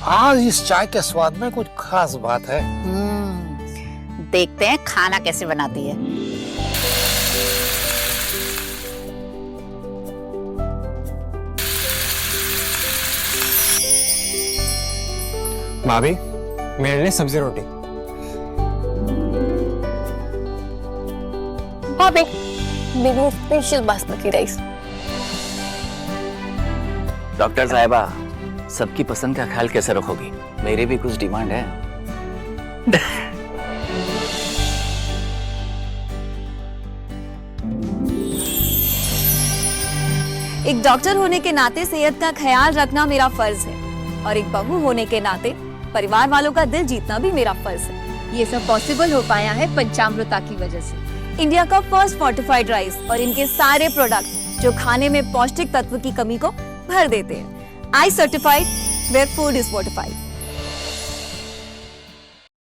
आज इस चाय के स्वाद में कुछ खास बात है। देखते हैं खाना कैसे बनाती है। भाभी, मेरे लिए सब्जी रोटी। भाभी, मेरे लिए स्पेशल बासमती राइस। डॉक्टर साहिबा, सबकी पसंद का ख्याल कैसे रखोगी? मेरी भी कुछ डिमांड है। एक डॉक्टर होने के नाते सेहत का ख्याल रखना मेरा फर्ज है, और एक बहू होने के नाते परिवार वालों का दिल जीतना भी मेरा फर्ज है। ये सब पॉसिबल हो पाया है पंचामृता की वजह से। इंडिया का फर्स्ट फोर्टिफाइड राइस और इनके सारे प्रोडक्ट जो खाने में पौष्टिक तत्व की कमी को भर देते हैं। I certified where food is fortified.